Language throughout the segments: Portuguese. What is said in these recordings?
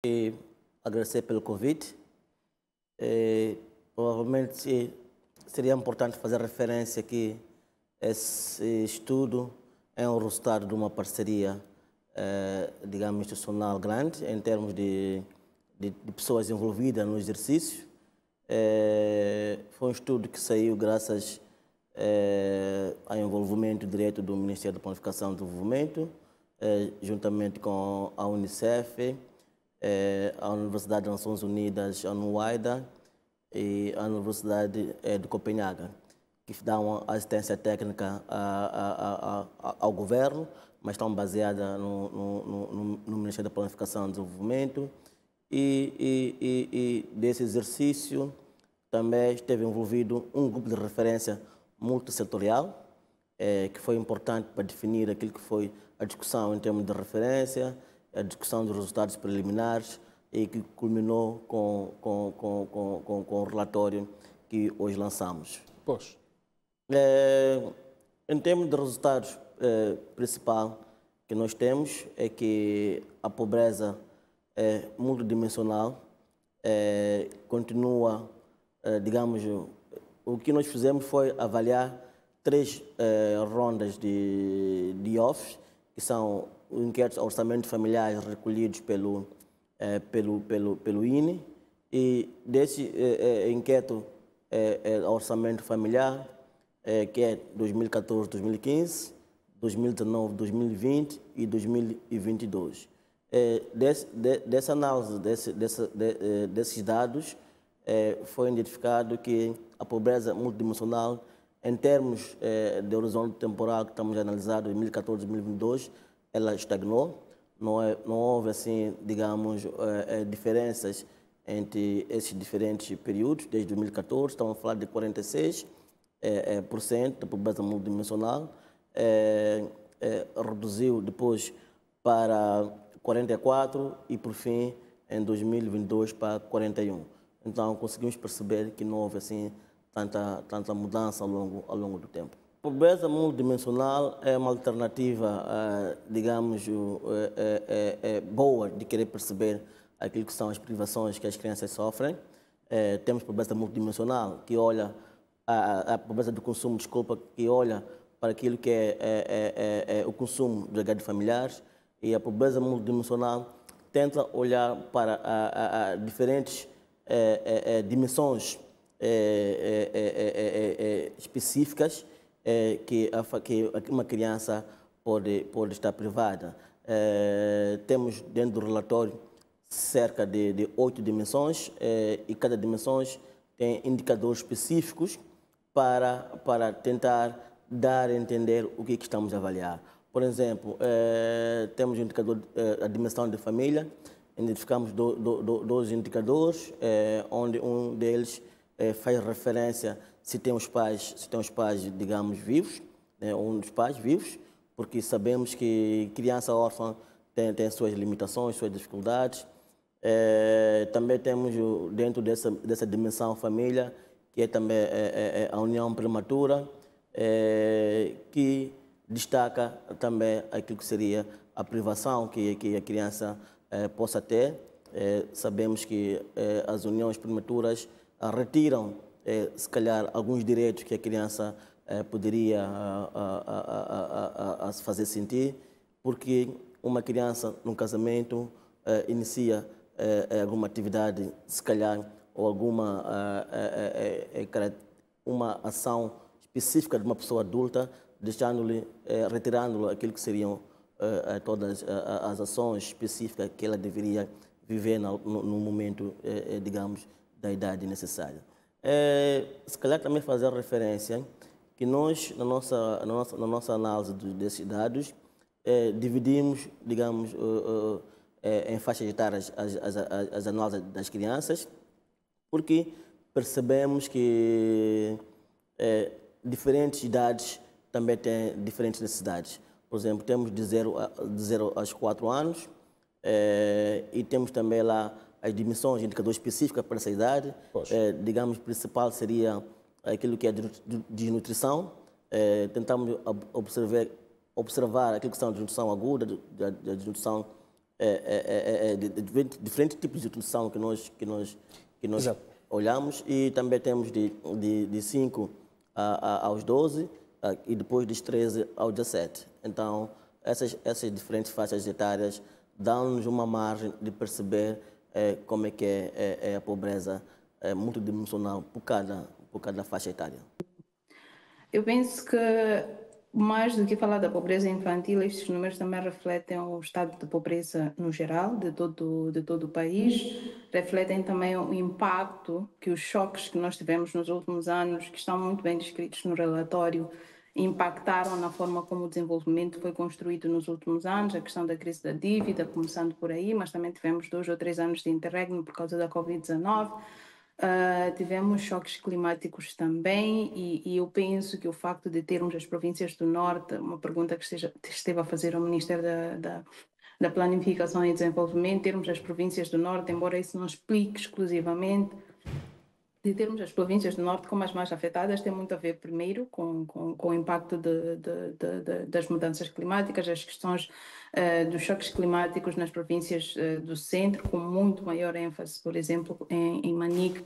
E agradecer pelo convite. Provavelmente seria importante fazer referência que esse estudo é um resultado de uma parceria, digamos, institucional grande, em termos de pessoas envolvidas no exercício. Foi um estudo que saiu graças ao envolvimento direto do Ministério da Planificação e Desenvolvimento, juntamente com a Unicef, a Universidade das Nações Unidas, a UNIDA, e a Universidade de Copenhaga, que dão assistência técnica ao governo, mas estão baseadas no Ministério da Planificação e Desenvolvimento. E desse exercício também esteve envolvido um grupo de referência multissetorial, que foi importante para definir aquilo que foi a discussão em termos de referência, a discussão dos resultados preliminares e que culminou com o relatório que hoje lançamos. Pois. Em termos de resultados, principal que nós temos é que a pobreza multidimensional continua, digamos, o que nós fizemos foi avaliar 3 rondas de OFs, que são inquéritos orçamentos familiares recolhidos pelo INE, e desse inquérito orçamento familiar, que é 2014-2015, 2019-2020 e 2022. Dessa análise desses dados, foi identificado que a pobreza multidimensional, em termos de horizonte temporal que estamos a analisar, 2014-2022, ela estagnou. Não houve, assim, digamos, diferenças entre esses diferentes períodos. Desde 2014, estamos a falar de 46% da pobreza multidimensional. Reduziu depois para 44% e, por fim, em 2022, para 41%. Então, conseguimos perceber que não houve, assim, tanta mudança ao longo do tempo. A pobreza multidimensional é uma alternativa, digamos, boa de querer perceber aquilo que são as privações que as crianças sofrem. Temos pobreza multidimensional, que olha a pobreza do consumo, que olha para aquilo que é o consumo dos agregados familiares, e a pobreza multidimensional tenta olhar para diferentes dimensões específicas que uma criança pode estar privada. Temos dentro do relatório cerca de 8 dimensões, e cada dimensão tem indicadores específicos para tentar dar a entender o que estamos a avaliar. Por exemplo, temos o indicador, a dimensão de família. Identificamos 12 indicadores, onde um deles faz referência se tem os pais, digamos, vivos, um dos pais vivos, porque sabemos que criança órfã tem suas limitações, suas dificuldades. Também temos dentro dessa dimensão família, que é também a união prematura, que destaca também aquilo que seria a privação que a criança possa ter. Sabemos que as uniões prematuras retiram, se calhar, alguns direitos que a criança poderia se fazer sentir, porque uma criança num casamento inicia alguma atividade, se calhar, ou alguma uma ação específica de uma pessoa adulta, retirando-lhe aquilo que seriam todas as ações específicas que ela deveria viver no momento, digamos, da idade necessária. Se calhar também fazer referência que nós, na nossa análise desses dados, dividimos, digamos, em faixas etárias as análises das crianças, porque percebemos que diferentes idades também têm diferentes necessidades. Por exemplo, temos de 0 aos 4 anos, e temos também lá as dimensões, indicadores específicos para essa idade. Digamos, principal seria aquilo que é de nutrição. Tentamos observar aquilo que são a desnutrição aguda, a desnutrição diferentes tipos de nutrição que nós Exato. olhamos, e também temos de 5 aos 12 e depois dos 13 aos 17. Então, essas diferentes faixas etárias dão-nos uma margem de perceber como é que é a pobreza multidimensional por cada faixa etária. Eu penso que, mais do que falar da pobreza infantil, estes números também refletem o estado de pobreza no geral, de todo o país, refletem também o impacto que os choques que nós tivemos nos últimos anos, que estão muito bem descritos no relatório, impactaram na forma como o desenvolvimento foi construído nos últimos anos, a questão da crise da dívida, começando por aí, mas também tivemos 2 ou 3 anos de interregno por causa da Covid-19. Tivemos choques climáticos também, e eu penso que o facto de termos as províncias do Norte, uma pergunta que esteve a fazer ao Ministério da Planificação e Desenvolvimento, termos as províncias do Norte, embora isso não explique exclusivamente, de termos as províncias do Norte como as mais afetadas, tem muito a ver, primeiro, com o impacto das mudanças climáticas, as questões dos choques climáticos nas províncias do centro, com muito maior ênfase, por exemplo, em Manique,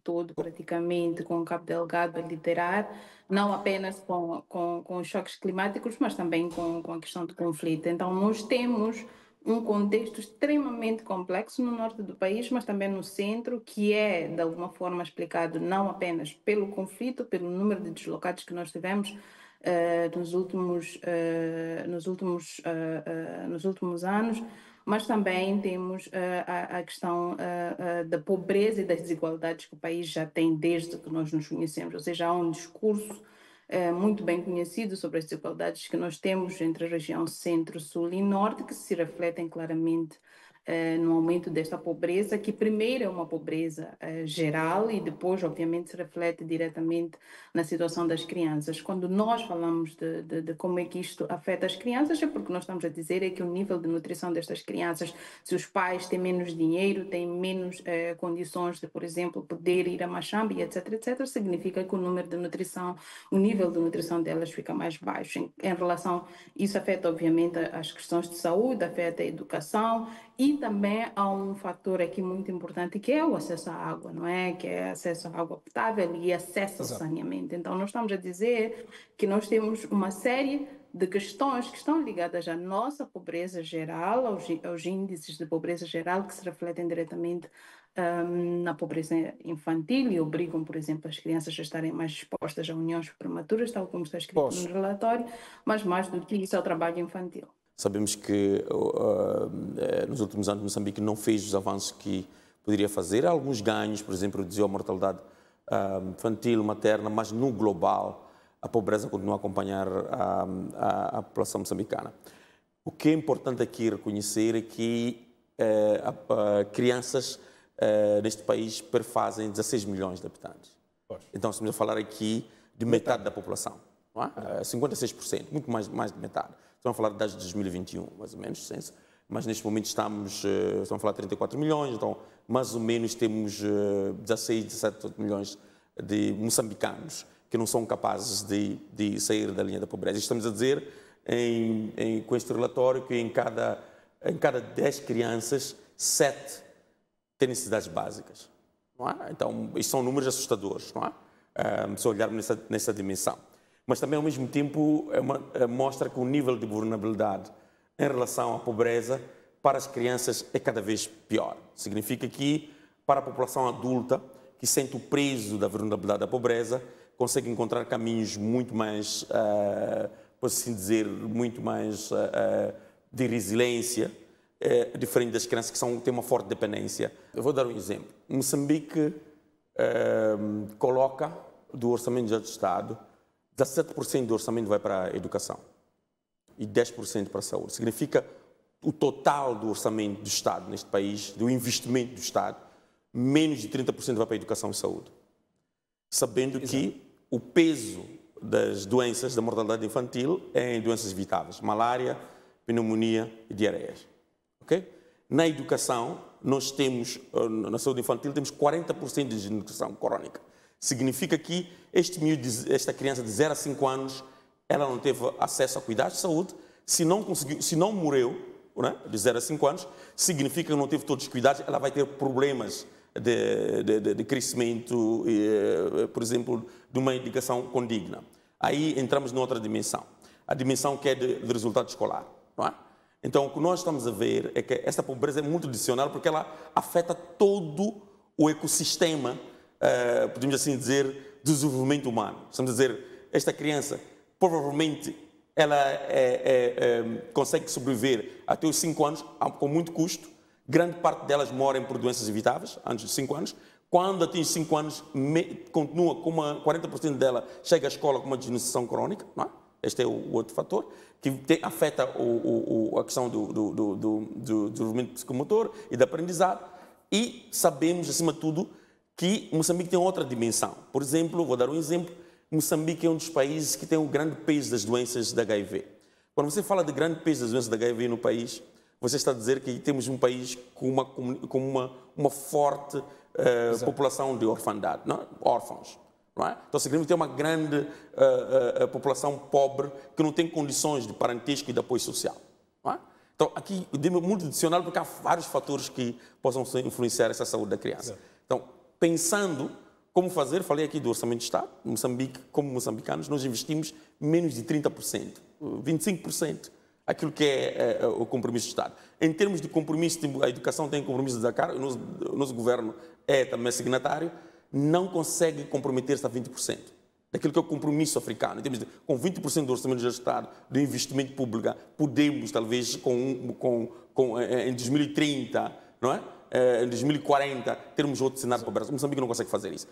todo praticamente, com Cabo Delgado a liderar, não apenas com os choques climáticos, mas também com a questão do conflito. Então, nós temos um contexto extremamente complexo no norte do país, mas também no centro, que é, de alguma forma, explicado não apenas pelo conflito, pelo número de deslocados que nós tivemos nos últimos anos, mas também temos a questão da pobreza e das desigualdades que o país já tem desde que nós nos conhecemos, ou seja, há um discurso muito bem conhecido sobre as desigualdades que nós temos entre a região centro, sul e norte, que se refletem claramente no aumento desta pobreza, que primeiro é uma pobreza geral e depois, obviamente, se reflete diretamente na situação das crianças. Quando nós falamos de como é que isto afeta as crianças, é porque nós estamos a dizer é que o nível de nutrição destas crianças, se os pais têm menos dinheiro, têm menos condições de, por exemplo, poder ir a Machambi, etc., significa que o nível de nutrição delas fica mais baixo. Em relação, isso afeta, obviamente, as questões de saúde, afeta a educação, e também há um fator aqui muito importante, que é o acesso à água, não é? Que é acesso à água potável e acesso ao saneamento. Então, nós estamos a dizer que nós temos uma série de questões que estão ligadas à nossa pobreza geral, aos índices de pobreza geral, que se refletem diretamente na pobreza infantil e obrigam, por exemplo, as crianças a estarem mais expostas a uniões prematuras, tal como está escrito no relatório, mas mais do que isso é o trabalho infantil. Sabemos que nos últimos anos Moçambique não fez os avanços que poderia fazer. Há alguns ganhos, por exemplo, reduziu a mortalidade infantil, materna, mas no global a pobreza continua a acompanhar a população moçambicana. O que é importante aqui reconhecer é que crianças neste país perfazem 16 milhões de habitantes. Então estamos a falar aqui de metade da população, não é? 56%, muito mais de metade. Estamos a falar desde 2021, mais ou menos, mas neste momento estamos a falar de 34 milhões, então mais ou menos temos 16, 17 milhões de moçambicanos que não são capazes de sair da linha da pobreza. Estamos a dizer, com este relatório, que em cada 10 crianças, 7 têm necessidades básicas. Não é? Então, isto são números assustadores, não é? Se olharmos nessa dimensão. Mas também, ao mesmo tempo, mostra que o nível de vulnerabilidade em relação à pobreza para as crianças é cada vez pior. Significa que, para a população adulta, que sente o peso da vulnerabilidade da pobreza, consegue encontrar caminhos muito mais, por assim dizer, muito mais de resiliência, diferente das crianças que têm uma forte dependência. Eu vou dar um exemplo. Moçambique coloca do orçamento do Estado 17% do orçamento vai para a educação e 10% para a saúde. Significa o total do orçamento do Estado neste país, do investimento do Estado, menos de 30% vai para a educação e saúde. Sabendo que o peso das doenças da mortalidade infantil é em doenças evitáveis, malária, pneumonia e diarreias. Okay? Na educação, nós temos, na saúde infantil, temos 40% de desnutrição crónica. Significa que esta criança de 0 a 5 anos, ela não teve acesso a cuidados de saúde, se não conseguiu, se não morreu, né, de 0 a 5 anos, significa que não teve todos os cuidados, ela vai ter problemas de crescimento, por exemplo, de uma educação condigna. Aí entramos noutra dimensão, a dimensão que é de resultado escolar. Não é? Então, o que nós estamos a ver é que essa pobreza é muito adicional porque ela afeta todo o ecossistema, podemos assim dizer, do desenvolvimento humano. Estamos a dizer, esta criança provavelmente ela consegue sobreviver até os 5 anos com muito custo. Grande parte delas morrem por doenças evitáveis, antes de 5 anos. Quando atinge 5 anos, continua com 40% dela chega à escola com uma desnutrição crónica. Não é? Este é o outro fator que afeta a questão do desenvolvimento psicomotor e da aprendizado. E sabemos, acima de tudo, que Moçambique tem outra dimensão. Por exemplo, vou dar um exemplo, Moçambique é um dos países que tem um grande peso das doenças da HIV. Quando você fala de grande peso das doenças da HIV no país, você está a dizer que temos um país com uma forte população de orfandade, não? Órfãos. Não é? Então, significa que tem uma grande população pobre que não tem condições de parentesco e de apoio social. Não é? Então, aqui é muito adicional porque há vários fatores que possam influenciar essa saúde da criança. Então, pensando como fazer, falei aqui do Orçamento de Estado, Moçambique, como moçambicanos, nós investimos menos de 30%, 25%, aquilo que é o compromisso do Estado. Em termos de compromisso, a educação tem compromisso de Dakar, o nosso governo é também signatário, não consegue comprometer-se a 20%. Daquilo que é o compromisso africano. Com 20% do orçamento do Estado, do investimento público, podemos, talvez, em 2030, não é? Em 2040, termos outro cenário para o Brasil. Moçambique não consegue fazer isso.